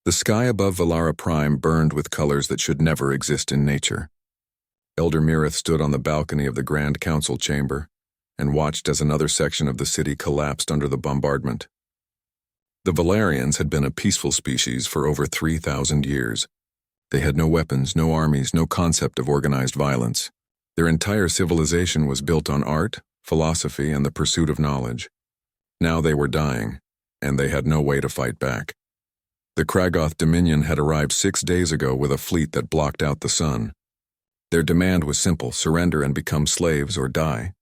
The sky above Valara Prime burned with colors that should never exist in nature. Elder Mirith stood on the balcony of the Grand Council chamber and watched as another section of the city collapsed under the bombardment. The Valarians had been a peaceful species for over 3,000 years. They had no weapons, no armies, no concept of organized violence. Their entire civilization was built on art, philosophy, and the pursuit of knowledge. Now they were dying, and they had no way to fight back. The Kragoth Dominion had arrived 6 days ago with a fleet that blocked out the sun. Their demand was simple: surrender and become slaves or die.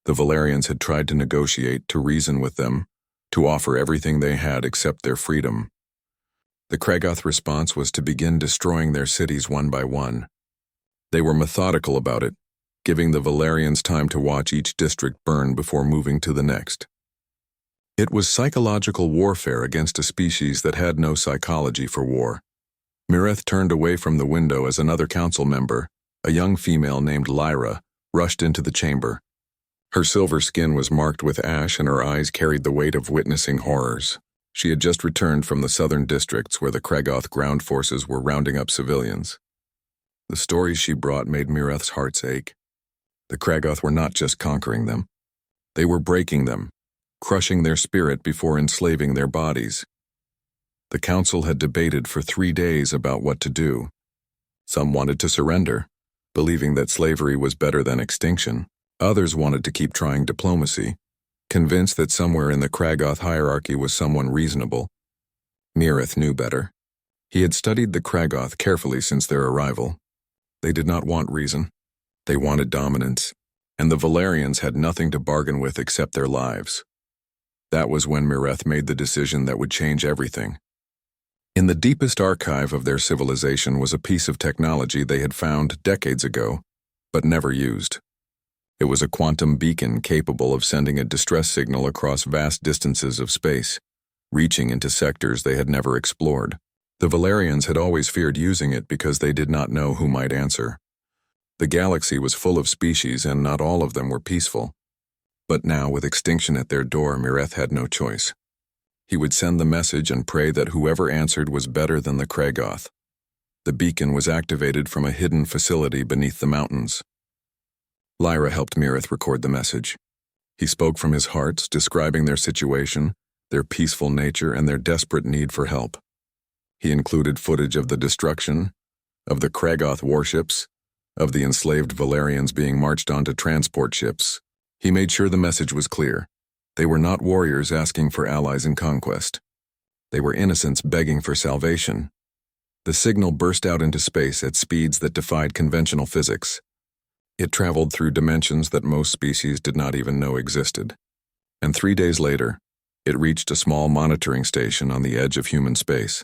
The Valarians had tried to negotiate, to reason with them, to offer everything they had except their freedom. The Kragoth response was to begin destroying their cities one by one. They were methodical about it, giving the Valarians time to watch each district burn before moving to the next. It was psychological warfare against a species that had no psychology for war. Mirith turned away from the window as another council member, a young female named Lyra, rushed into the chamber. Her silver skin was marked with ash and her eyes carried the weight of witnessing horrors. She had just returned from the southern districts where the Kragoth ground forces were rounding up civilians. The stories she brought made Mirith's heart ache. The Kragoth were not just conquering them. They were breaking them, crushing their spirit before enslaving their bodies. The council had debated for 3 days about what to do. Some wanted to surrender, believing that slavery was better than extinction. Others wanted to keep trying diplomacy, convinced that somewhere in the Kragoth hierarchy was someone reasonable. Mirith knew better. He had studied the Kragoth carefully since their arrival. They did not want reason. They wanted dominance, and the Valarians had nothing to bargain with except their lives. That was when Mirith made the decision that would change everything. In the deepest archive of their civilization was a piece of technology they had found decades ago, but never used. It was a quantum beacon capable of sending a distress signal across vast distances of space, reaching into sectors they had never explored. The Valarians had always feared using it because they did not know who might answer. The galaxy was full of species and not all of them were peaceful. But now, with extinction at their door, Mirith had no choice. He would send the message and pray that whoever answered was better than the Kragoth. The beacon was activated from a hidden facility beneath the mountains. Lyra helped Mirith record the message. He spoke from his heart, describing their situation, their peaceful nature, and their desperate need for help. He included footage of the destruction, of the Kragoth warships, of the enslaved Valarians being marched onto transport ships. He made sure the message was clear. They were not warriors asking for allies in conquest. They were innocents begging for salvation. The signal burst out into space at speeds that defied conventional physics. It traveled through dimensions that most species did not even know existed. And 3 days later, it reached a small monitoring station on the edge of human space.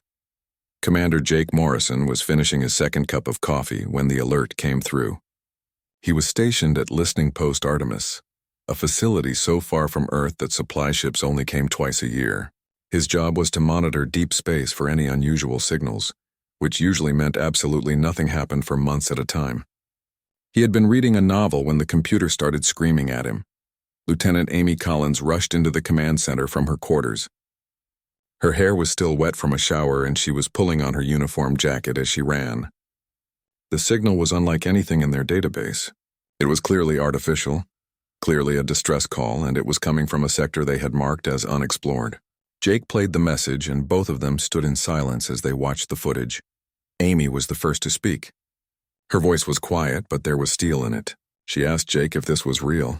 Commander Jake Morrison was finishing his second cup of coffee when the alert came through. He was stationed at Listening Post Artemis, a facility so far from Earth that supply ships only came twice a year. His job was to monitor deep space for any unusual signals, which usually meant absolutely nothing happened for months at a time. He had been reading a novel when the computer started screaming at him. Lieutenant Amy Collins rushed into the command center from her quarters. Her hair was still wet from a shower and she was pulling on her uniform jacket as she ran. The signal was unlike anything in their database. It was clearly artificial, clearly a distress call, and it was coming from a sector they had marked as unexplored. Jake played the message and both of them stood in silence as they watched the footage. Amy was the first to speak. Her voice was quiet, but there was steel in it. She asked Jake if this was real,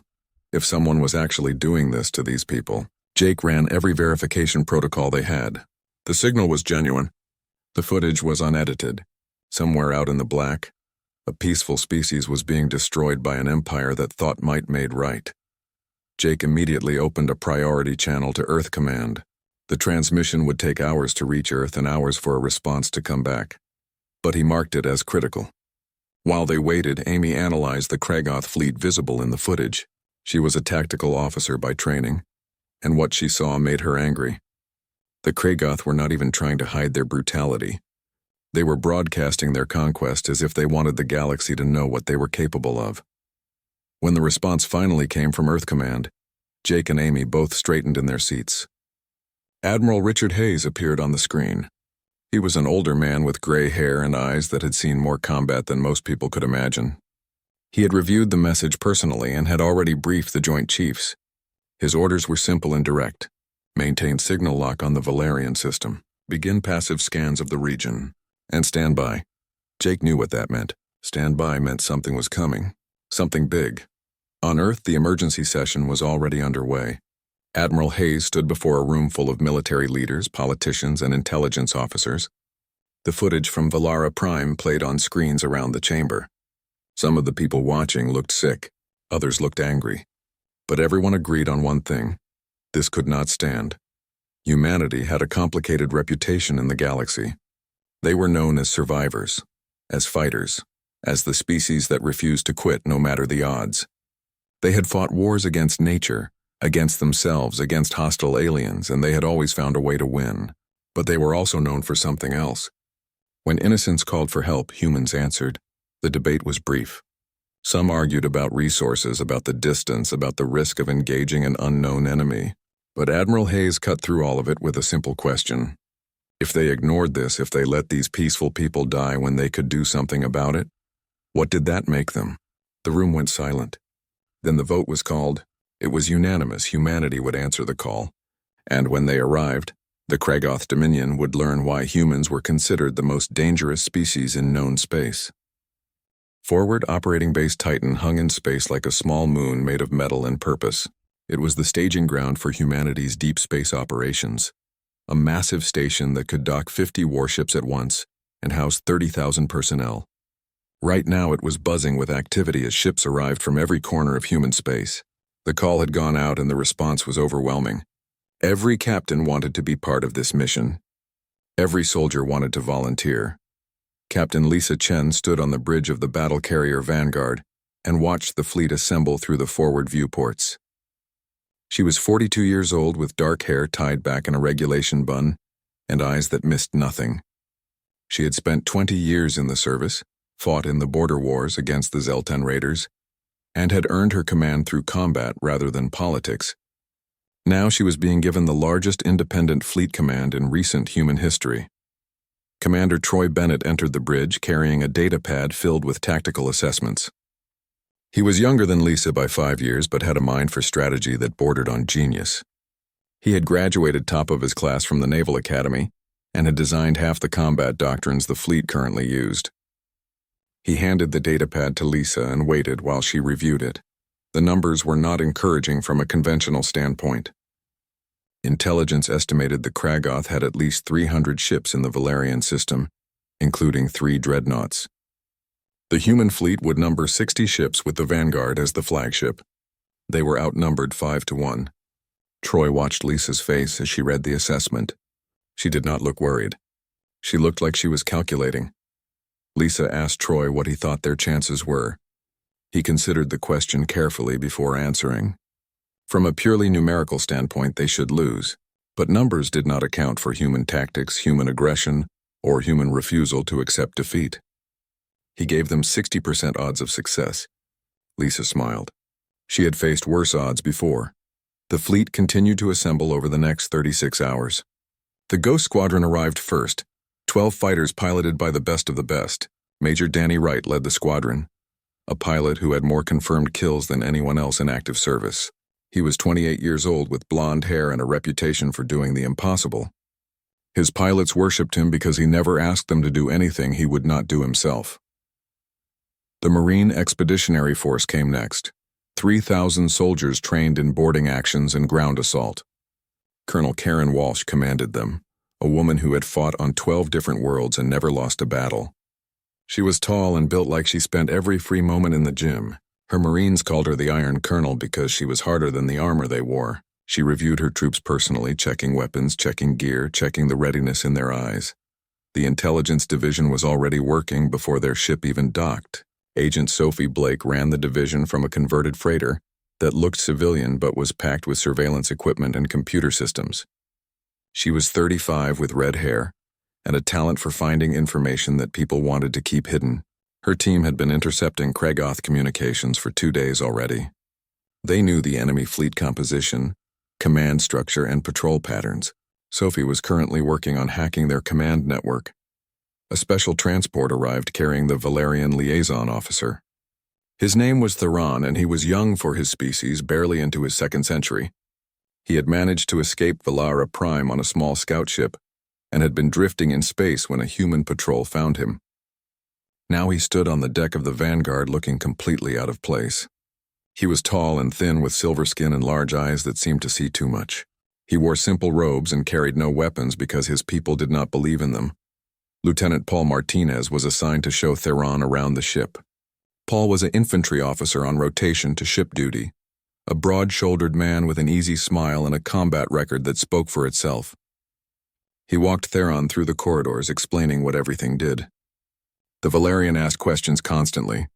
if someone was actually doing this to these people. Jake ran every verification protocol they had. The signal was genuine. The footage was unedited. Somewhere out in the black, a peaceful species was being destroyed by an empire that thought might made right. Jake immediately opened a priority channel to Earth Command. The transmission would take hours to reach Earth and hours for a response to come back. But he marked it as critical. While they waited, Amy analyzed the Kragoth fleet visible in the footage. She was a tactical officer by training, and what she saw made her angry. The Kragoth were not even trying to hide their brutality. They were broadcasting their conquest as if they wanted the galaxy to know what they were capable of. When the response finally came from Earth Command, Jake and Amy both straightened in their seats. Admiral Richard Hayes appeared on the screen. He was an older man with gray hair and eyes that had seen more combat than most people could imagine. He had reviewed the message personally and had already briefed the Joint Chiefs. His orders were simple and direct. Maintain signal lock on the Valerian system, begin passive scans of the region, and stand by. Jake knew what that meant. Stand by meant something was coming, something big. On Earth, the emergency session was already underway. Admiral Hayes stood before a room full of military leaders, politicians, and intelligence officers. The footage from Valara Prime played on screens around the chamber. Some of the people watching looked sick, others looked angry. But everyone agreed on one thing. This could not stand. Humanity had a complicated reputation in the galaxy. They were known as survivors, as fighters, as the species that refused to quit no matter the odds. They had fought wars against nature, against themselves, against hostile aliens, and they had always found a way to win. But they were also known for something else. When innocents called for help, humans answered. The debate was brief. Some argued about resources, about the distance, about the risk of engaging an unknown enemy. But Admiral Hayes cut through all of it with a simple question. If they ignored this, if they let these peaceful people die when they could do something about it, what did that make them? The room went silent. Then the vote was called. It was unanimous. Humanity would answer the call. And when they arrived, the Kragoth Dominion would learn why humans were considered the most dangerous species in known space. Forward Operating Base Titan hung in space like a small moon made of metal and purpose. It was the staging ground for humanity's deep space operations. A massive station that could dock 50 warships at once and house 30,000 personnel. Right now it was buzzing with activity as ships arrived from every corner of human space. The call had gone out and the response was overwhelming. Every captain wanted to be part of this mission. Every soldier wanted to volunteer. Captain Lisa Chen stood on the bridge of the battle carrier Vanguard and watched the fleet assemble through the forward viewports. She was 42 years old with dark hair tied back in a regulation bun and eyes that missed nothing. She had spent 20 years in the service, fought in the border wars against the Zeltan raiders, and had earned her command through combat rather than politics. Now she was being given the largest independent fleet command in recent human history. Commander Troy Bennett entered the bridge carrying a data pad filled with tactical assessments. He was younger than Lisa by 5 years but had a mind for strategy that bordered on genius. He had graduated top of his class from the Naval Academy and had designed half the combat doctrines the fleet currently used. He handed the data pad to Lisa and waited while she reviewed it. The numbers were not encouraging from a conventional standpoint. Intelligence estimated the Kragoth had at least 300 ships in the Valerian system, including 3 dreadnoughts. The human fleet would number 60 ships with the Vanguard as the flagship. They were outnumbered 5-1. Troy watched Lisa's face as she read the assessment. She did not look worried. She looked like she was calculating. Lisa asked Troy what he thought their chances were. He considered the question carefully before answering. From a purely numerical standpoint, they should lose, but numbers did not account for human tactics, human aggression, or human refusal to accept defeat. He gave them 60% odds of success. Lisa smiled. She had faced worse odds before. The fleet continued to assemble over the next 36 hours. The Ghost Squadron arrived first, 12 fighters piloted by the best of the best. Major Danny Wright led the squadron, a pilot who had more confirmed kills than anyone else in active service. He was 28 years old with blonde hair and a reputation for doing the impossible. His pilots worshipped him because he never asked them to do anything he would not do himself. The Marine Expeditionary Force came next. 3,000 soldiers trained in boarding actions and ground assault. Colonel Karen Walsh commanded them, a woman who had fought on 12 different worlds and never lost a battle. She was tall and built like she spent every free moment in the gym. Her Marines called her the Iron Colonel because she was harder than the armor they wore. She reviewed her troops personally, checking weapons, checking gear, checking the readiness in their eyes. The intelligence division was already working before their ship even docked. Agent Sophie Blake ran the division from a converted freighter that looked civilian but was packed with surveillance equipment and computer systems. She was 35 with red hair and a talent for finding information that people wanted to keep hidden. Her team had been intercepting Kragoth communications for 2 days already. They knew the enemy fleet composition, command structure, and patrol patterns. Sophie was currently working on hacking their command network. A special transport arrived carrying the Valerian liaison officer. His name was Theron, and he was young for his species, barely into his second century. He had managed to escape Valara Prime on a small scout ship and had been drifting in space when a human patrol found him. Now he stood on the deck of the Vanguard looking completely out of place. He was tall and thin with silver skin and large eyes that seemed to see too much. He wore simple robes and carried no weapons because his people did not believe in them. Lieutenant Paul Martinez was assigned to show Theron around the ship. Paul was an infantry officer on rotation to ship duty, a broad-shouldered man with an easy smile and a combat record that spoke for itself. He walked Theron through the corridors, explaining what everything did. The Valerian asked questions constantly.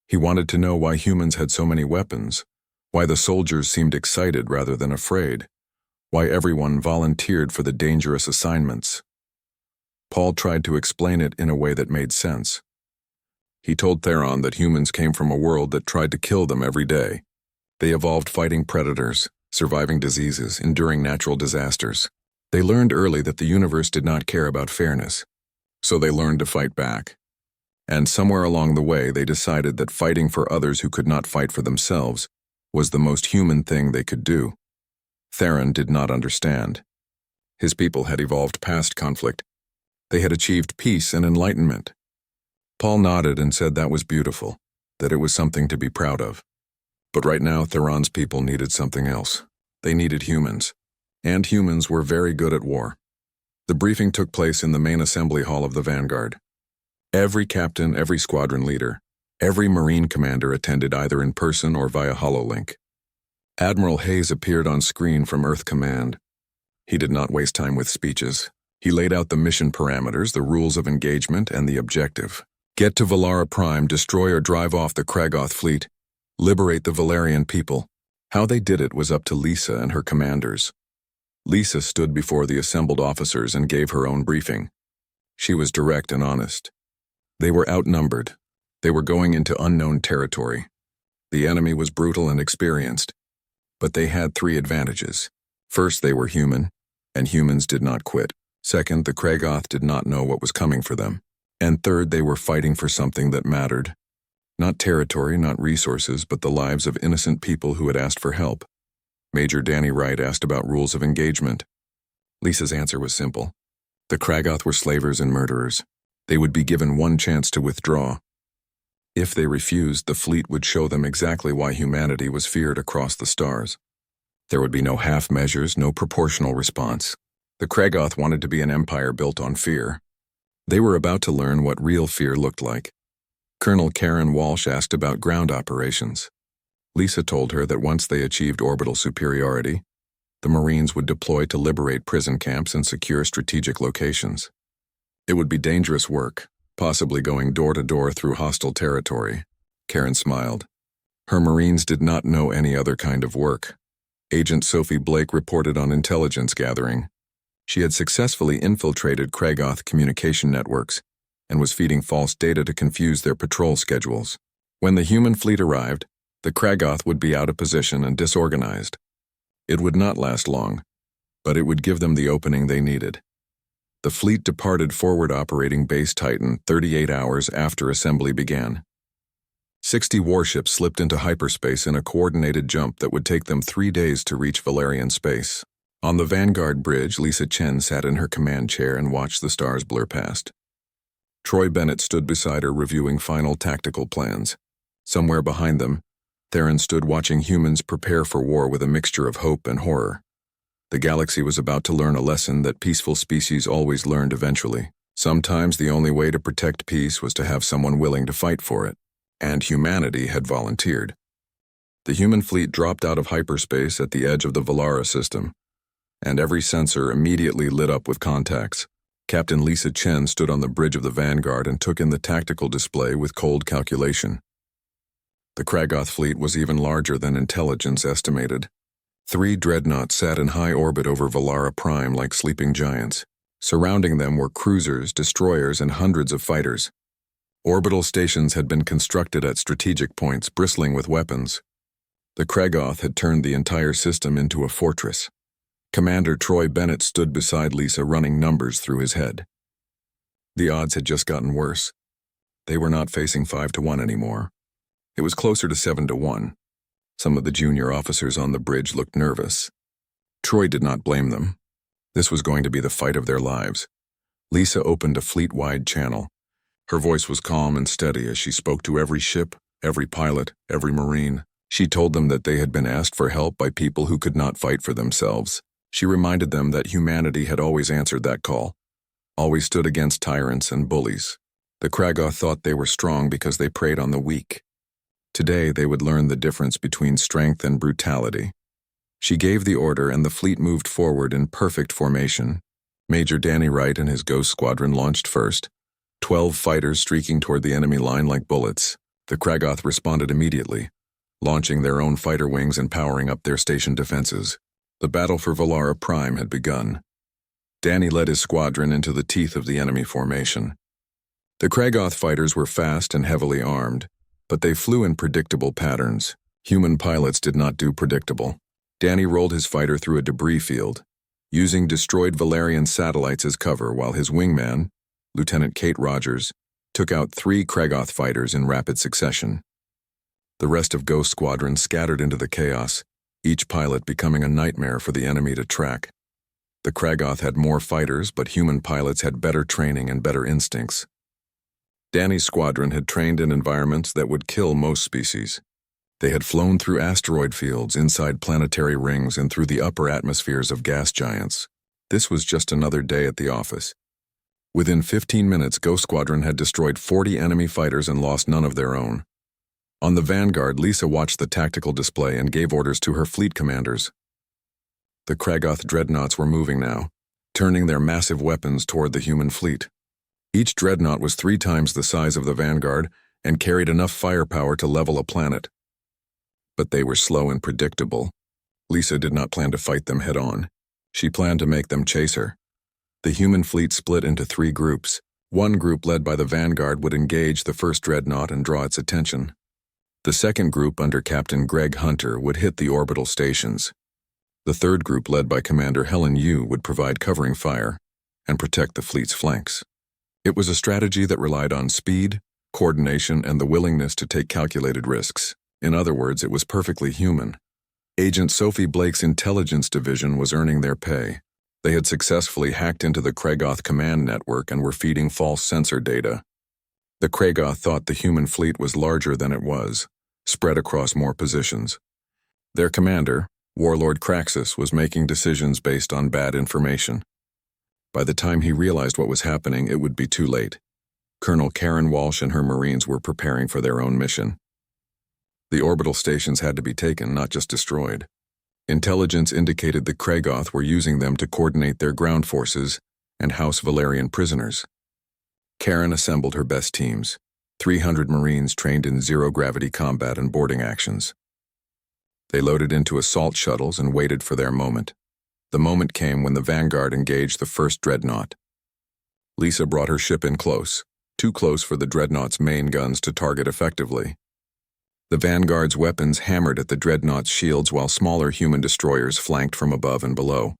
He wanted to know why humans had so many weapons, why the soldiers seemed excited rather than afraid, why everyone volunteered for the dangerous assignments. Paul tried to explain it in a way that made sense. He told Theron that humans came from a world that tried to kill them every day. They evolved fighting predators, surviving diseases, enduring natural disasters. They learned early that the universe did not care about fairness, so they learned to fight back. And somewhere along the way, they decided that fighting for others who could not fight for themselves was the most human thing they could do. Theron did not understand. His people had evolved past conflict. They had achieved peace and enlightenment. Paul nodded and said that was beautiful, that it was something to be proud of. But right now, Theron's people needed something else. They needed humans. And humans were very good at war. The briefing took place in the main assembly hall of the Vanguard. Every captain, every squadron leader, every Marine commander attended either in person or via HoloLink. Admiral Hayes appeared on screen from Earth Command. He did not waste time with speeches. He laid out the mission parameters, the rules of engagement, and the objective. Get to Valara Prime, destroy or drive off the Kragoth fleet, liberate the Valerian people. How they did it was up to Lisa and her commanders. Lisa stood before the assembled officers and gave her own briefing. She was direct and honest. They were outnumbered. They were going into unknown territory. The enemy was brutal and experienced. But they had three advantages. First, they were human, and humans did not quit. Second, the Kragoth did not know what was coming for them. And third, they were fighting for something that mattered. Not territory, not resources, but the lives of innocent people who had asked for help. Major Danny Wright asked about rules of engagement. Lisa's answer was simple. The Kragoth were slavers and murderers. They would be given one chance to withdraw. If they refused, the fleet would show them exactly why humanity was feared across the stars. There would be no half measures, no proportional response. The Kragoth wanted to be an empire built on fear. They were about to learn what real fear looked like. Colonel Karen Walsh asked about ground operations. Lisa told her that once they achieved orbital superiority, the Marines would deploy to liberate prison camps and secure strategic locations. It would be dangerous work, possibly going door to door through hostile territory. Karen smiled. Her Marines did not know any other kind of work. Agent Sophie Blake reported on intelligence gathering. She had successfully infiltrated Kragoth communication networks and was feeding false data to confuse their patrol schedules. When the human fleet arrived, the Kragoth would be out of position and disorganized. It would not last long, but it would give them the opening they needed. The fleet departed forward operating Base Titan 38 hours after assembly began. 60 warships slipped into hyperspace in a coordinated jump that would take them 3 days to reach Valerian space. On the Vanguard bridge, Lisa Chen sat in her command chair and watched the stars blur past. Troy Bennett stood beside her reviewing final tactical plans. Somewhere behind them, Theron stood watching humans prepare for war with a mixture of hope and horror. The galaxy was about to learn a lesson that peaceful species always learned eventually. Sometimes the only way to protect peace was to have someone willing to fight for it, and humanity had volunteered. The human fleet dropped out of hyperspace at the edge of the Valara system, and every sensor immediately lit up with contacts. Captain Lisa Chen stood on the bridge of the Vanguard and took in the tactical display with cold calculation. The Kragoth fleet was even larger than intelligence estimated. 3 dreadnoughts sat in high orbit over Valara Prime like sleeping giants. Surrounding them were cruisers, destroyers, and hundreds of fighters. Orbital stations had been constructed at strategic points, bristling with weapons. The Kragoth had turned the entire system into a fortress. Commander Troy Bennett stood beside Lisa, running numbers through his head. The odds had just gotten worse. They were not facing 5-1 anymore. It was closer to 7-1. Some of the junior officers on the bridge looked nervous. Troy did not blame them. This was going to be the fight of their lives. Lisa opened a fleet-wide channel. Her voice was calm and steady as she spoke to every ship, every pilot, every Marine. She told them that they had been asked for help by people who could not fight for themselves. She reminded them that humanity had always answered that call, always stood against tyrants and bullies. The Kragoth thought they were strong because they preyed on the weak. Today they would learn the difference between strength and brutality. She gave the order and the fleet moved forward in perfect formation. Major Danny Wright and his Ghost Squadron launched first, 12 fighters streaking toward the enemy line like bullets. The Kragoth responded immediately, launching their own fighter wings and powering up their station defenses. The battle for Valara Prime had begun. Danny led his squadron into the teeth of the enemy formation. The Kragoth fighters were fast and heavily armed, but they flew in predictable patterns. Human pilots did not do predictable. Danny rolled his fighter through a debris field, using destroyed Valerian satellites as cover while his wingman, Lieutenant Kate Rogers, took out 3 Kragoth fighters in rapid succession. The rest of Ghost Squadron scattered into the chaos, each pilot becoming a nightmare for the enemy to track. The Kragoth had more fighters, but human pilots had better training and better instincts. Danny's squadron had trained in environments that would kill most species. They had flown through asteroid fields, inside planetary rings, and through the upper atmospheres of gas giants. This was just another day at the office. Within 15 minutes, Ghost Squadron had destroyed 40 enemy fighters and lost none of their own. On the Vanguard, Lisa watched the tactical display and gave orders to her fleet commanders. The Kragoth dreadnoughts were moving now, turning their massive weapons toward the human fleet. Each dreadnought was 3 times the size of the Vanguard and carried enough firepower to level a planet. But they were slow and predictable. Lisa did not plan to fight them head-on. She planned to make them chase her. The human fleet split into 3 groups. One group led by the Vanguard would engage the first dreadnought and draw its attention. The second group under Captain Greg Hunter would hit the orbital stations. The third group led by Commander Helen Yu would provide covering fire and protect the fleet's flanks. It was a strategy that relied on speed, coordination, and the willingness to take calculated risks. In other words, it was perfectly human. Agent Sophie Blake's intelligence division was earning their pay. They had successfully hacked into the Kragoth command network and were feeding false sensor data. The Kragoth thought the human fleet was larger than it was, spread across more positions. Their commander, Warlord Kraxus, was making decisions based on bad information. By the time he realized what was happening, it would be too late. Colonel Karen Walsh and her Marines were preparing for their own mission. The orbital stations had to be taken, not just destroyed. Intelligence indicated the Kragoth were using them to coordinate their ground forces and house Valerian prisoners. Karen assembled her best teams, 300 Marines trained in zero-gravity combat and boarding actions. They loaded into assault shuttles and waited for their moment. The moment came when the Vanguard engaged the first dreadnought. Lisa brought her ship in close, too close for the dreadnought's main guns to target effectively. The Vanguard's weapons hammered at the dreadnought's shields while smaller human destroyers flanked from above and below.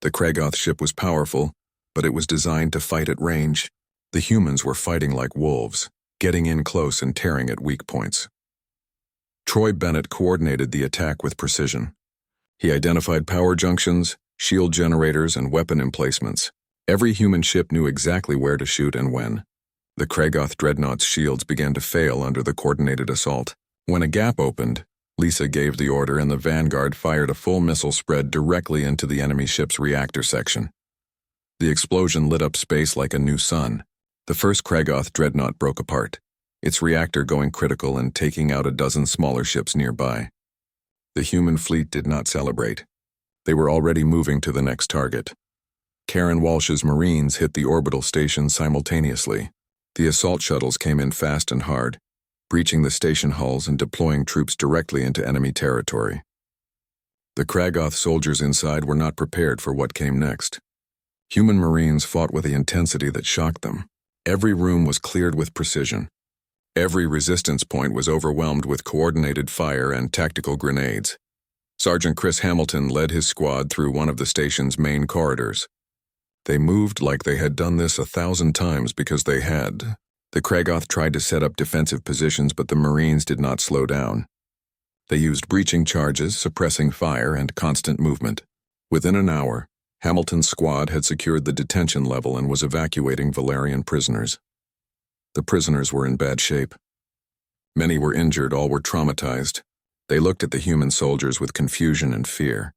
The Kragoth ship was powerful, but it was designed to fight at range. The humans were fighting like wolves, getting in close and tearing at weak points. Troy Bennett coordinated the attack with precision. He identified power junctions, shield generators, and weapon emplacements. Every human ship knew exactly where to shoot and when. The Kragoth dreadnought's shields began to fail under the coordinated assault. When a gap opened, Lisa gave the order and the Vanguard fired a full missile spread directly into the enemy ship's reactor section. The explosion lit up space like a new sun. The first Kragoth dreadnought broke apart, its reactor going critical and taking out a dozen smaller ships nearby. The human fleet did not celebrate. They were already moving to the next target. Karen Walsh's Marines hit the orbital station simultaneously. The assault shuttles came in fast and hard, breaching the station hulls and deploying troops directly into enemy territory. The Kragoth soldiers inside were not prepared for what came next. Human Marines fought with the intensity that shocked them. Every room was cleared with precision. Every resistance point was overwhelmed with coordinated fire and tactical grenades. Sergeant Chris Hamilton led his squad through one of the station's main corridors. They moved like they had done this 1,000 times because they had. The Kragoth tried to set up defensive positions, but the Marines did not slow down. They used breaching charges, suppressing fire, and constant movement. Within an hour, Hamilton's squad had secured the detention level and was evacuating Valerian prisoners. The prisoners were in bad shape. Many were injured, all were traumatized. They looked at the human soldiers with confusion and fear.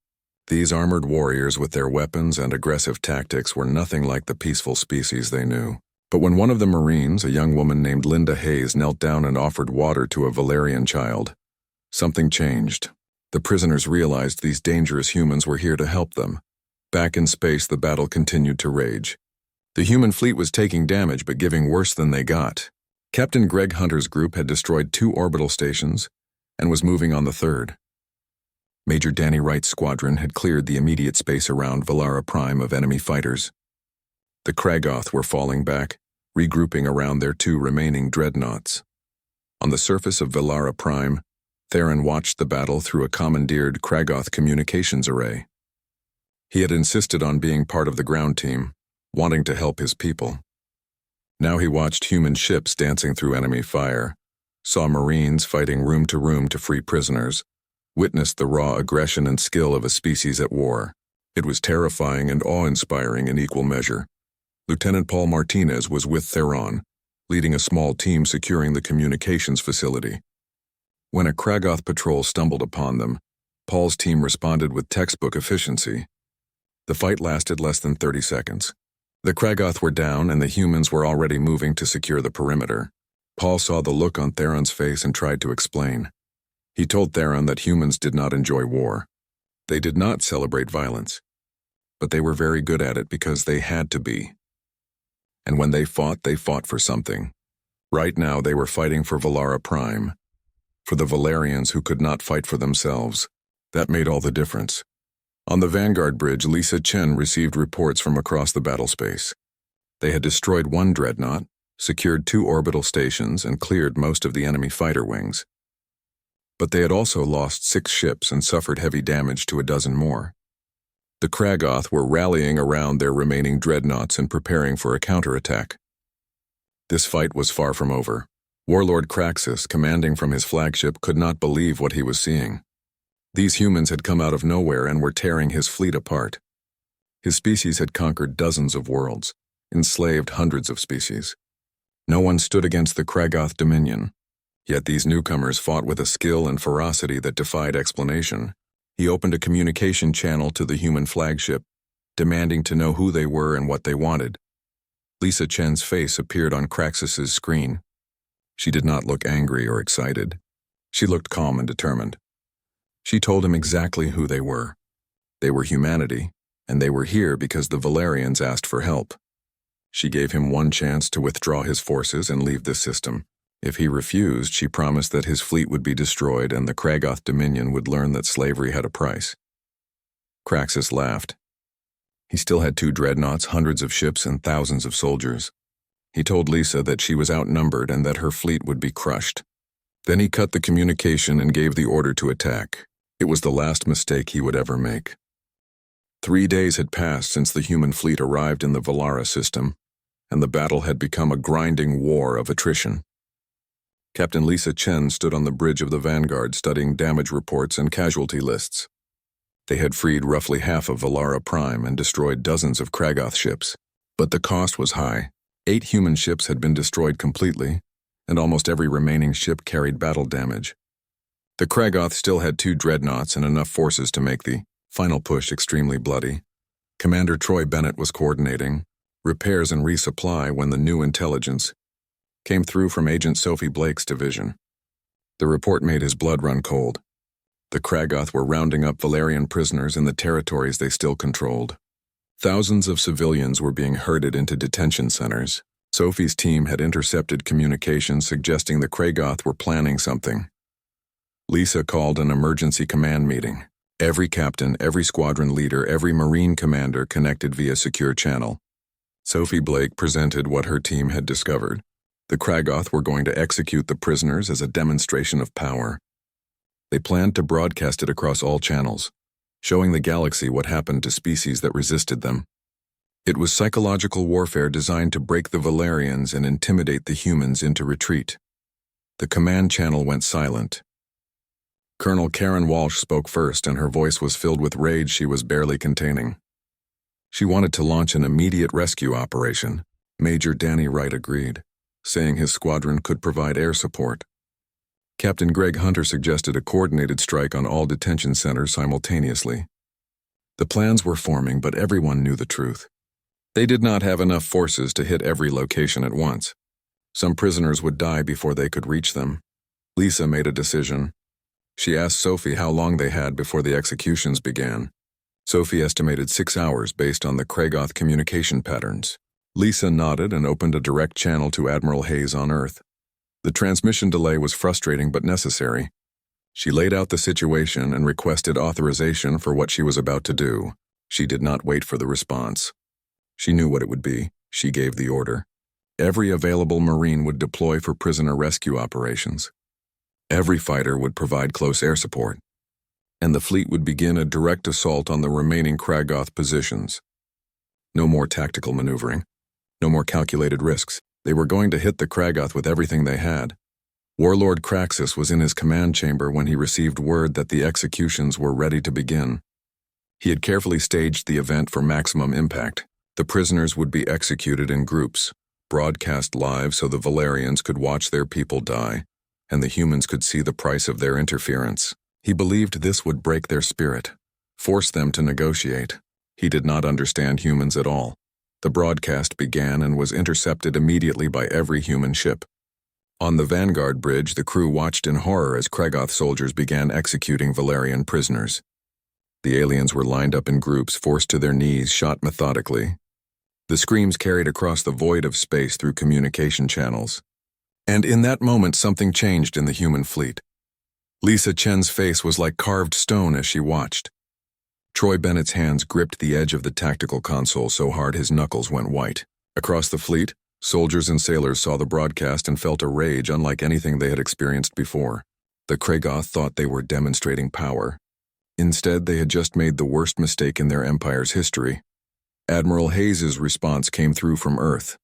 These armored warriors with their weapons and aggressive tactics were nothing like the peaceful species they knew. But when one of the Marines, a young woman named Linda Hayes, knelt down and offered water to a Valerian child, something changed. The prisoners realized these dangerous humans were here to help them. Back in space, the battle continued to rage. The human fleet was taking damage but giving worse than they got. Captain Greg Hunter's group had destroyed 2 orbital stations and was moving on the 3rd. Major Danny Wright's squadron had cleared the immediate space around Valara Prime of enemy fighters. The Kragoth were falling back, regrouping around their 2 remaining dreadnoughts. On the surface of Valara Prime, Theron watched the battle through a commandeered Kragoth communications array. He had insisted on being part of the ground team, wanting to help his people. Now he watched human ships dancing through enemy fire, saw Marines fighting room to free prisoners, witnessed the raw aggression and skill of a species at war. It was terrifying and awe-inspiring in equal measure. Lieutenant Paul Martinez was with Theron, leading a small team securing the communications facility. When a Kragoth patrol stumbled upon them, Paul's team responded with textbook efficiency. The fight lasted less than 30 seconds. The Kragoth were down and the humans were already moving to secure the perimeter. Paul saw the look on Theron's face and tried to explain. He told Theron that humans did not enjoy war. They did not celebrate violence. But they were very good at it because they had to be. And when they fought for something. Right now they were fighting for Valara Prime. For the Valerians who could not fight for themselves. That made all the difference. On the Vanguard Bridge, Lisa Chen received reports from across the battlespace. They had destroyed 1 dreadnought, secured 2 orbital stations, and cleared most of the enemy fighter wings. But they had also lost 6 ships and suffered heavy damage to a dozen more. The Kragoth were rallying around their remaining dreadnoughts and preparing for a counterattack. This fight was far from over. Warlord Kraxus, commanding from his flagship, could not believe what he was seeing. These humans had come out of nowhere and were tearing his fleet apart. His species had conquered dozens of worlds, enslaved hundreds of species. No one stood against the Kragoth dominion. Yet these newcomers fought with a skill and ferocity that defied explanation. He opened a communication channel to the human flagship, demanding to know who they were and what they wanted. Lisa Chen's face appeared on Kraxus's screen. She did not look angry or excited. She looked calm and determined. She told him exactly who they were. They were humanity, and they were here because the Valerians asked for help. She gave him 1 chance to withdraw his forces and leave the system. If he refused, she promised that his fleet would be destroyed and the Kragoth Dominion would learn that slavery had a price. Kraxus laughed. He still had 2 dreadnoughts, hundreds of ships, and thousands of soldiers. He told Lisa that she was outnumbered and that her fleet would be crushed. Then he cut the communication and gave the order to attack. It was the last mistake he would ever make. 3 days had passed since the human fleet arrived in the Valara system, and the battle had become a grinding war of attrition. Captain Lisa Chen stood on the bridge of the Vanguard studying damage reports and casualty lists. They had freed roughly half of Valara Prime and destroyed dozens of Kragoth ships. But the cost was high. 8 human ships had been destroyed completely, and almost every remaining ship carried battle damage. The Kragoth still had 2 dreadnoughts and enough forces to make the final push extremely bloody. Commander Troy Bennett was coordinating repairs and resupply when the new intelligence came through from Agent Sophie Blake's division. The report made his blood run cold. The Kragoth were rounding up Valerian prisoners in the territories they still controlled. Thousands of civilians were being herded into detention centers. Sophie's team had intercepted communications suggesting the Kragoth were planning something. Lisa called an emergency command meeting. Every captain, every squadron leader, every Marine commander connected via secure channel. Sophie Blake presented what her team had discovered. The Kragoth were going to execute the prisoners as a demonstration of power. They planned to broadcast it across all channels, showing the galaxy what happened to species that resisted them. It was psychological warfare designed to break the Valerians and intimidate the humans into retreat. The command channel went silent. Colonel Karen Walsh spoke first, and her voice was filled with rage she was barely containing. She wanted to launch an immediate rescue operation. Major Danny Wright agreed, saying his squadron could provide air support. Captain Greg Hunter suggested a coordinated strike on all detention centers simultaneously. The plans were forming, but everyone knew the truth. They did not have enough forces to hit every location at once. Some prisoners would die before they could reach them. Lisa made a decision. She asked Sophie how long they had before the executions began. Sophie estimated 6 hours based on the Kragoth communication patterns. Lisa nodded and opened a direct channel to Admiral Hayes on Earth. The transmission delay was frustrating but necessary. She laid out the situation and requested authorization for what she was about to do. She did not wait for the response. She knew what it would be. She gave the order. Every available Marine would deploy for prisoner rescue operations. Every fighter would provide close air support. And the fleet would begin a direct assault on the remaining Kragoth positions. No more tactical maneuvering. No more calculated risks. They were going to hit the Kragoth with everything they had. Warlord Kraxus was in his command chamber when he received word that the executions were ready to begin. He had carefully staged the event for maximum impact. The prisoners would be executed in groups, broadcast live so the Valerians could watch their people die, and the humans could see the price of their interference. He believed this would break their spirit, force them to negotiate. He did not understand humans at all. The broadcast began and was intercepted immediately by every human ship. On the Vanguard bridge, the crew watched in horror as Kragoth soldiers began executing Valerian prisoners. The aliens were lined up in groups, forced to their knees, shot methodically. The screams carried across the void of space through communication channels. And in that moment, something changed in the human fleet. Lisa Chen's face was like carved stone as she watched. Troy Bennett's hands gripped the edge of the tactical console so hard his knuckles went white. Across the fleet, soldiers and sailors saw the broadcast and felt a rage unlike anything they had experienced before. The Kragoth thought they were demonstrating power. Instead, they had just made the worst mistake in their empire's history. Admiral Hayes's response came through from Earth.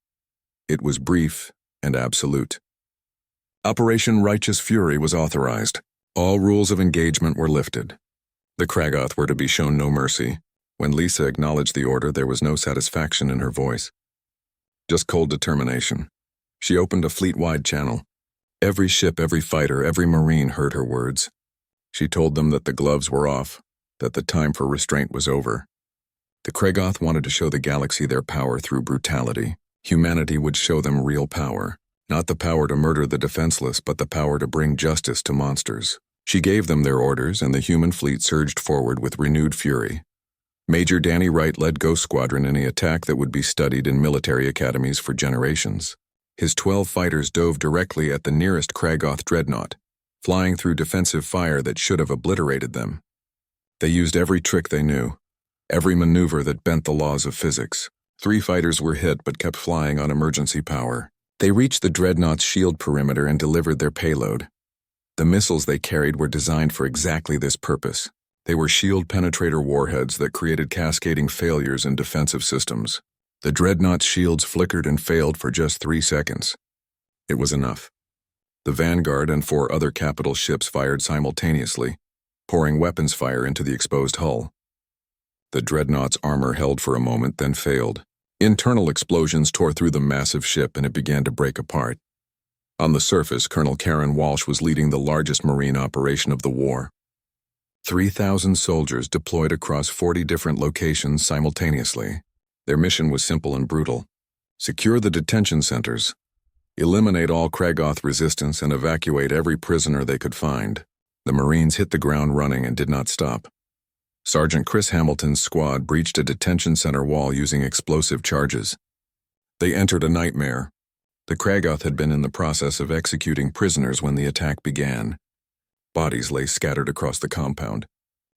It was brief and absolute. Operation Righteous Fury was authorized. All rules of engagement were lifted. The Kragoth were to be shown no mercy. When Lisa acknowledged the order, there was no satisfaction in her voice. Just cold determination. She opened a fleet-wide channel. Every ship, every fighter, every Marine heard her words. She told them that the gloves were off, that the time for restraint was over. The Kragoth wanted to show the galaxy their power through brutality. Humanity would show them real power. Not the power to murder the defenseless, but the power to bring justice to monsters. She gave them their orders, and the human fleet surged forward with renewed fury. Major Danny Wright led Ghost Squadron in an attack that would be studied in military academies for generations. His 12 fighters dove directly at the nearest Kragoth dreadnought, flying through defensive fire that should have obliterated them. They used every trick they knew, every maneuver that bent the laws of physics. 3 fighters were hit but kept flying on emergency power. They reached the dreadnought's shield perimeter and delivered their payload. The missiles they carried were designed for exactly this purpose. They were shield penetrator warheads that created cascading failures in defensive systems. The dreadnought's shields flickered and failed for just 3 seconds. It was enough. The Vanguard and 4 other capital ships fired simultaneously, pouring weapons fire into the exposed hull. The dreadnought's armor held for a moment, then failed. Internal explosions tore through the massive ship and it began to break apart. On the surface, Colonel Karen Walsh was leading the largest Marine operation of the war. 3,000 soldiers deployed across 40 different locations simultaneously. Their mission was simple and brutal. Secure the detention centers, eliminate all Kragoth resistance, and evacuate every prisoner they could find. The Marines hit the ground running and did not stop. Sergeant Chris Hamilton's squad breached a detention center wall using explosive charges. They entered a nightmare. The Kragoth had been in the process of executing prisoners when the attack began. Bodies lay scattered across the compound.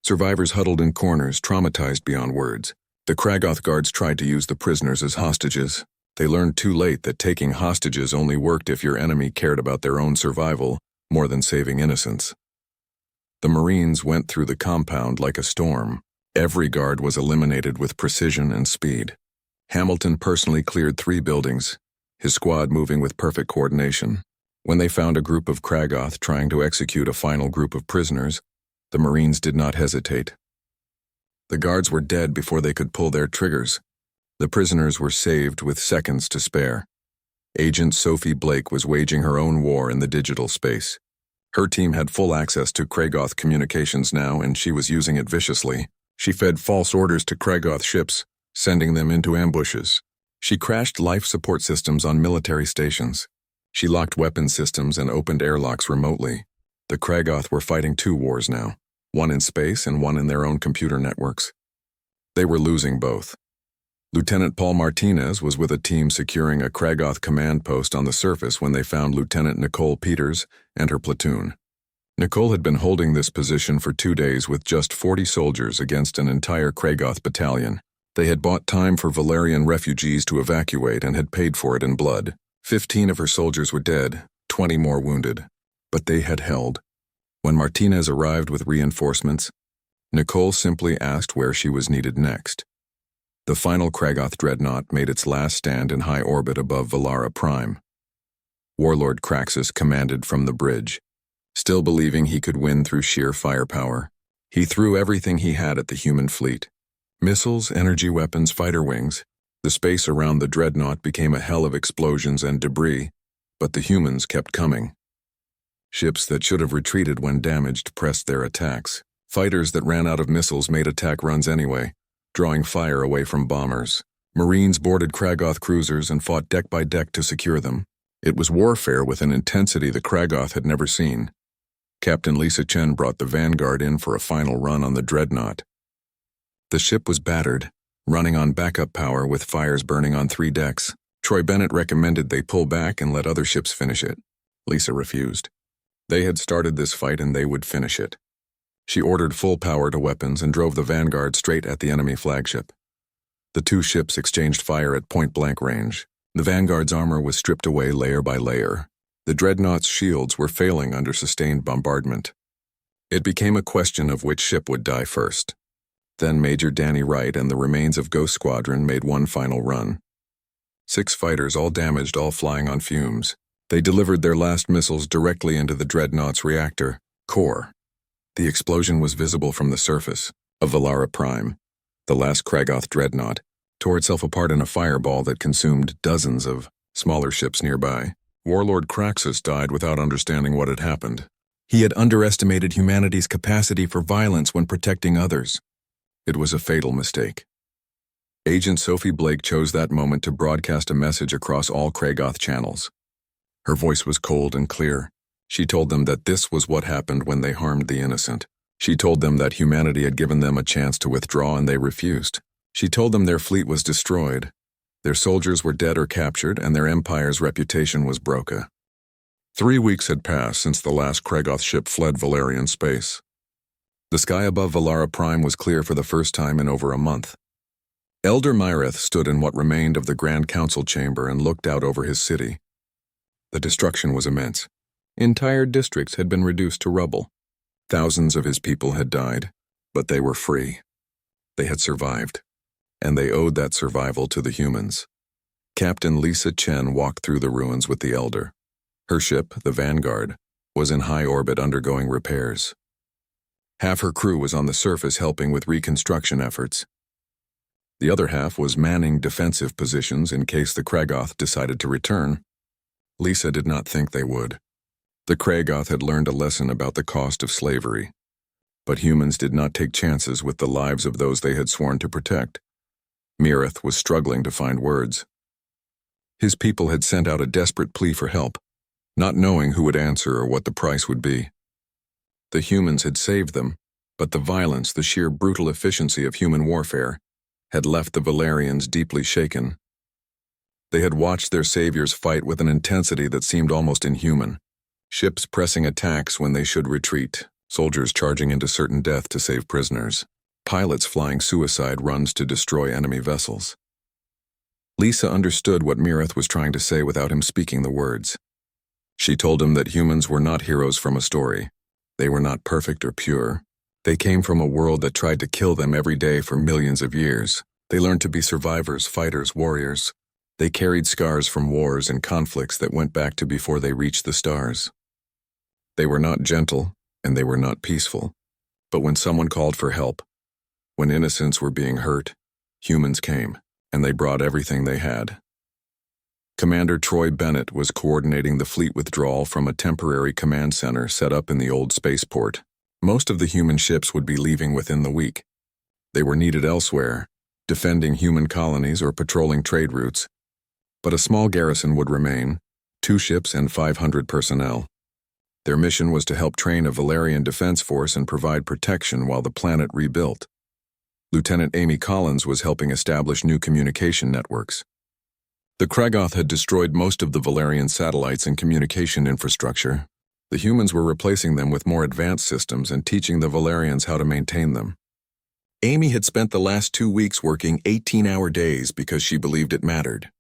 Survivors huddled in corners, traumatized beyond words. The Kragoth guards tried to use the prisoners as hostages. They learned too late that taking hostages only worked if your enemy cared about their own survival more than saving innocents. The Marines went through the compound like a storm. Every guard was eliminated with precision and speed. Hamilton personally cleared 3 buildings, his squad moving with perfect coordination. When they found a group of Kraggoth trying to execute a final group of prisoners, the Marines did not hesitate. The guards were dead before they could pull their triggers. The prisoners were saved with seconds to spare. Agent Sophie Blake was waging her own war in the digital space. Her team had full access to Kraggoth communications now, and she was using it viciously. She fed false orders to Kraggoth ships, sending them into ambushes. She crashed life support systems on military stations. She locked weapon systems and opened airlocks remotely. The Kraggoth were fighting 2 wars now, one in space and one in their own computer networks. They were losing both. Lieutenant Paul Martinez was with a team securing a Kraggoth command post on the surface when they found Lieutenant Nicole Peters and her platoon. Nicole had been holding this position for 2 days with just 40 soldiers against an entire Kraggoth battalion. They had bought time for Valerian refugees to evacuate and had paid for it in blood. 15 of her soldiers were dead, 20 more wounded, but they had held. When Martinez arrived with reinforcements, Nicole simply asked where she was needed next. The final Kraggoth dreadnought made its last stand in high orbit above Valara Prime. Warlord Kraxus commanded from the bridge. Still believing he could win through sheer firepower, he threw everything he had at the human fleet. Missiles, energy weapons, fighter wings. The space around the dreadnought became a hell of explosions and debris, but the humans kept coming. Ships that should have retreated when damaged pressed their attacks. Fighters that ran out of missiles made attack runs anyway, drawing fire away from bombers. Marines boarded Kraggoth cruisers and fought deck by deck to secure them. It was warfare with an intensity the Kraggoth had never seen. Captain Lisa Chen brought the Vanguard in for a final run on the dreadnought. The ship was battered, running on backup power with fires burning on 3 decks. Troy Bennett recommended they pull back and let other ships finish it. Lisa refused. They had started this fight and they would finish it. She ordered full power to weapons and drove the Vanguard straight at the enemy flagship. The 2 ships exchanged fire at point-blank range. The Vanguard's armor was stripped away layer by layer. The dreadnought's shields were failing under sustained bombardment. It became a question of which ship would die first. Then Major Danny Wright and the remains of Ghost Squadron made one final run. 6 fighters, all damaged, all flying on fumes. They delivered their last missiles directly into the dreadnought's reactor core. The explosion was visible from the surface of Valara Prime. The last Kraggoth dreadnought tore itself apart in a fireball that consumed dozens of smaller ships nearby. Warlord Kraxus died without understanding what had happened. He had underestimated humanity's capacity for violence when protecting others. It was a fatal mistake. Agent Sophie Blake chose that moment to broadcast a message across all Kraggoth channels. Her voice was cold and clear. She told them that this was what happened when they harmed the innocent. She told them that humanity had given them a chance to withdraw and they refused. She told them their fleet was destroyed. Their soldiers were dead or captured and their empire's reputation was broken. 3 weeks had passed since the last Kraggoth ship fled Valerian space. The sky above Valara Prime was clear for the first time in over a month. Elder Myrith stood in what remained of the Grand Council chamber and looked out over his city. The destruction was immense. Entire districts had been reduced to rubble. Thousands of his people had died, but they were free. They had survived, and they owed that survival to the humans. Captain Lisa Chen walked through the ruins with the Elder. Her ship, the Vanguard, was in high orbit undergoing repairs. Half her crew was on the surface helping with reconstruction efforts. The other half was manning defensive positions in case the Kraggoth decided to return. Lisa did not think they would. The Kraggoth had learned a lesson about the cost of slavery. But humans did not take chances with the lives of those they had sworn to protect. Myrith was struggling to find words. His people had sent out a desperate plea for help, not knowing who would answer or what the price would be. The humans had saved them, but the violence, the sheer brutal efficiency of human warfare, had left the Valerians deeply shaken. They had watched their saviors fight with an intensity that seemed almost inhuman. Ships pressing attacks when they should retreat, soldiers charging into certain death to save prisoners, pilots flying suicide runs to destroy enemy vessels. Lisa understood what Myrith was trying to say without him speaking the words. She told him that humans were not heroes from a story. They were not perfect or pure. They came from a world that tried to kill them every day for millions of years. They learned to be survivors, fighters, warriors. They carried scars from wars and conflicts that went back to before they reached the stars. They were not gentle, and they were not peaceful. But when someone called for help, when innocents were being hurt, humans came, and they brought everything they had. Commander Troy Bennett was coordinating the fleet withdrawal from a temporary command center set up in the old spaceport. Most of the human ships would be leaving within the week. They were needed elsewhere, defending human colonies or patrolling trade routes. But a small garrison would remain, 2 ships and 500 personnel. Their mission was to help train a Valerian defense force and provide protection while the planet rebuilt. Lieutenant Amy Collins was helping establish new communication networks. The Kragoth had destroyed most of the Valerian satellites and communication infrastructure. The humans were replacing them with more advanced systems and teaching the Valerians how to maintain them. Amy had spent the last 2 weeks working 18-hour days because she believed it mattered.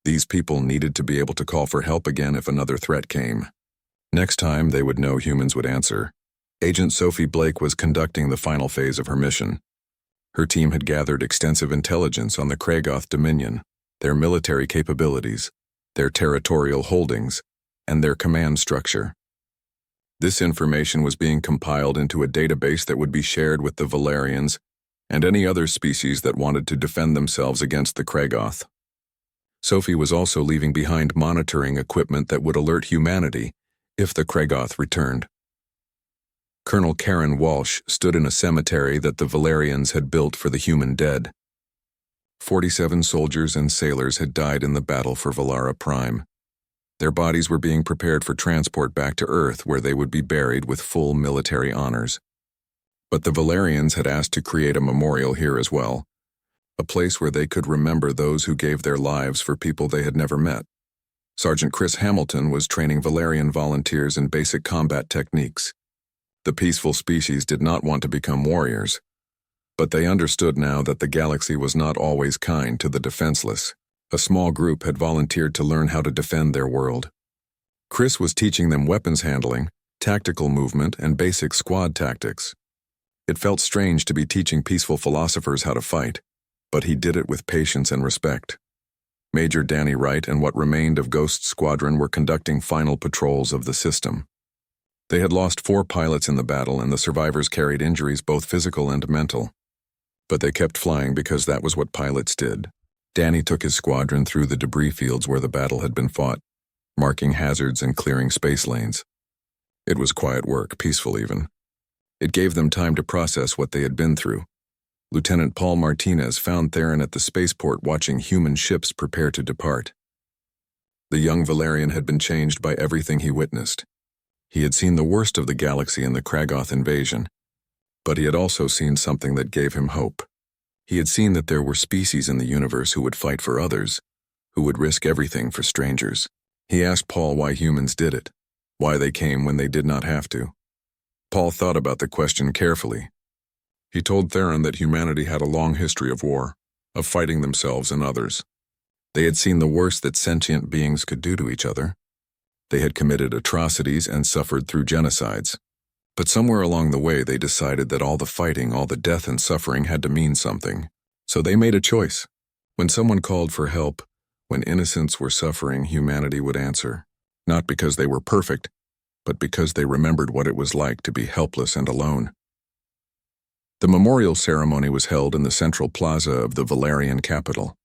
These people needed to be able to call for help again if another threat came. Next time, they would know humans would answer. Agent Sophie Blake was conducting the final phase of her mission. Her team had gathered extensive intelligence on the Kragoth Dominion, their military capabilities, their territorial holdings, and their command structure. This information was being compiled into a database that would be shared with the Valerians and any other species that wanted to defend themselves against the Kragoth. Sophie was also leaving behind monitoring equipment that would alert humanity if the Kragoth returned. Colonel Karen Walsh stood in a cemetery that the Valerians had built for the human dead. 47 soldiers and sailors had died in the battle for Valara Prime. Their bodies were being prepared for transport back to Earth, where they would be buried with full military honors. But the Valerians had asked to create a memorial here as well, a place where they could remember those who gave their lives for people they had never met. Sergeant Chris Hamilton was training Valerian volunteers in basic combat techniques. The peaceful species did not want to become warriors, but they understood now that the galaxy was not always kind to the defenseless. A small group had volunteered to learn how to defend their world. Chris was teaching them weapons handling, tactical movement, and basic squad tactics. It felt strange to be teaching peaceful philosophers how to fight, but he did it with patience and respect. Major Danny Wright and what remained of Ghost Squadron were conducting final patrols of the system. They had lost 4 pilots in the battle, and the survivors carried injuries both physical and mental. But they kept flying because that was what pilots did. Danny took his squadron through the debris fields where the battle had been fought, marking hazards and clearing space lanes. It was quiet work, peaceful even. It gave them time to process what they had been through. Lieutenant Paul Martinez found Theron at the spaceport watching human ships prepare to depart. The young Valerian had been changed by everything he witnessed. He had seen the worst of the galaxy in the Kragoth invasion, but he had also seen something that gave him hope. He had seen that there were species in the universe who would fight for others, who would risk everything for strangers. He asked Paul why humans did it, why they came when they did not have to. Paul thought about the question carefully. He told Theron that humanity had a long history of war, of fighting themselves and others. They had seen the worst that sentient beings could do to each other. They had committed atrocities and suffered through genocides. But somewhere along the way they decided that all the fighting, all the death and suffering had to mean something. So they made a choice. When someone called for help, when innocents were suffering, humanity would answer. Not because they were perfect, but because they remembered what it was like to be helpless and alone. The memorial ceremony was held in the central plaza of the Valerian capital.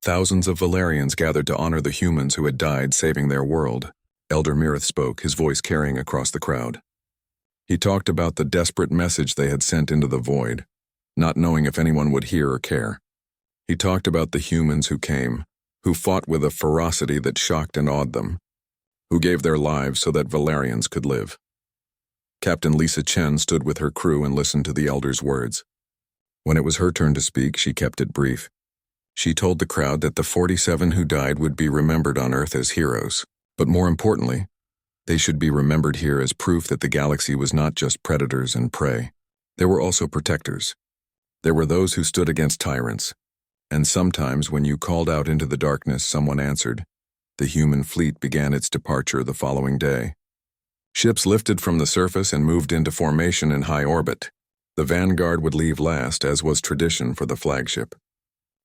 Thousands of Valerians gathered to honor the humans who had died saving their world. Elder Mirith spoke, his voice carrying across the crowd. He talked about the desperate message they had sent into the void, not knowing if anyone would hear or care. He talked about the humans who came, who fought with a ferocity that shocked and awed them, who gave their lives so that Valerians could live. Captain Lisa Chen stood with her crew and listened to the elder's words. When it was her turn to speak, she kept it brief. She told the crowd that the 47 who died would be remembered on Earth as heroes, but more importantly, they should be remembered here as proof that the galaxy was not just predators and prey. There were also protectors. There were those who stood against tyrants, and sometimes when you called out into the darkness, someone answered. The human fleet began its departure the following day. Ships lifted from the surface and moved into formation in high orbit. The vanguard would leave last, as was tradition for the flagship.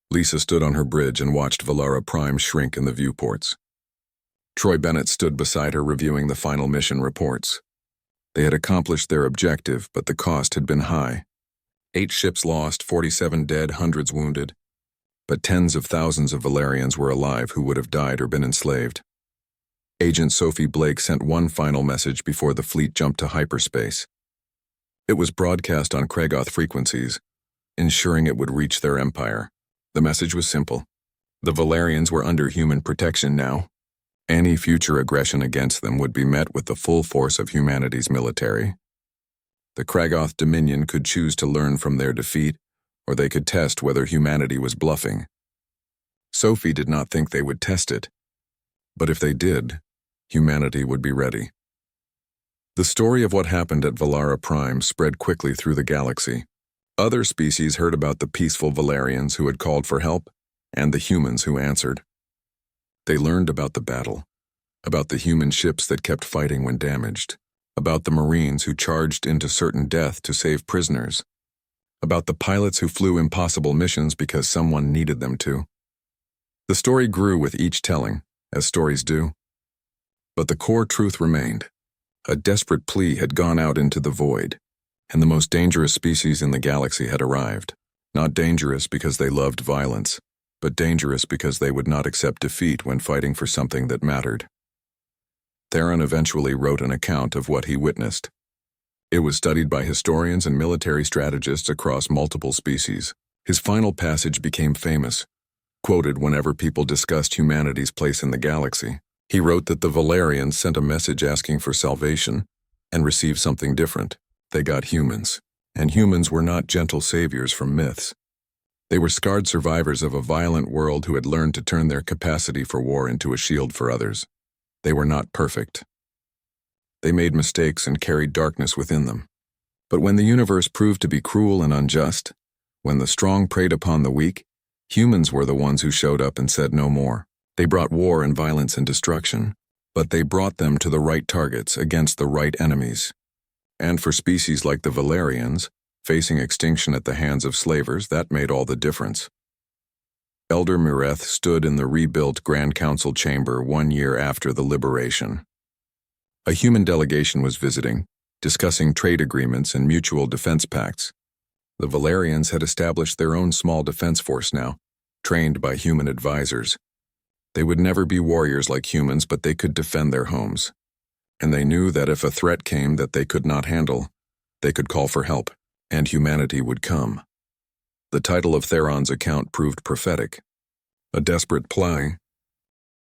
Lisa stood on her bridge and watched Valara Prime shrink in the viewports. Troy Bennett stood beside her reviewing the final mission reports. They had accomplished their objective, but the cost had been high. 8 ships lost, 47 dead, hundreds wounded. But tens of thousands of Valerians were alive who would have died or been enslaved. Agent Sophie Blake sent one final message before the fleet jumped to hyperspace. It was broadcast on Kragoth frequencies, ensuring it would reach their empire. The message was simple. The Valerians were under human protection now. Any future aggression against them would be met with the full force of humanity's military. The Kragoth Dominion could choose to learn from their defeat, or they could test whether humanity was bluffing. Sophie did not think they would test it, but if they did, humanity would be ready. The story of what happened at Valara Prime spread quickly through the galaxy. Other species heard about the peaceful Valerians who had called for help, and the humans who answered. They learned about the battle, about the human ships that kept fighting when damaged, about the Marines who charged into certain death to save prisoners, about the pilots who flew impossible missions because someone needed them to. The story grew with each telling, as stories do. But the core truth remained. A desperate plea had gone out into the void, and the most dangerous species in the galaxy had arrived. Not dangerous because they loved violence, but dangerous because they would not accept defeat when fighting for something that mattered. Theron eventually wrote an account of what he witnessed. It was studied by historians and military strategists across multiple species. His final passage became famous, quoted whenever people discussed humanity's place in the galaxy. He wrote that the Valerians sent a message asking for salvation and received something different. They got humans, and humans were not gentle saviors from myths. They were scarred survivors of a violent world who had learned to turn their capacity for war into a shield for others. They were not perfect. They made mistakes and carried darkness within them. But when the universe proved to be cruel and unjust, when the strong preyed upon the weak, humans were the ones who showed up and said no more. They brought war and violence and destruction, but they brought them to the right targets against the right enemies. And for species like the Valerians, facing extinction at the hands of slavers, that made all the difference. Elder Mireth stood in the rebuilt Grand Council chamber 1 year after the liberation. A human delegation was visiting, discussing trade agreements and mutual defense pacts. The Valerians had established their own small defense force now, trained by human advisors. They would never be warriors like humans, but they could defend their homes. And they knew that if a threat came that they could not handle, they could call for help, and humanity would come. The title of Theron's account proved prophetic. A desperate Plea,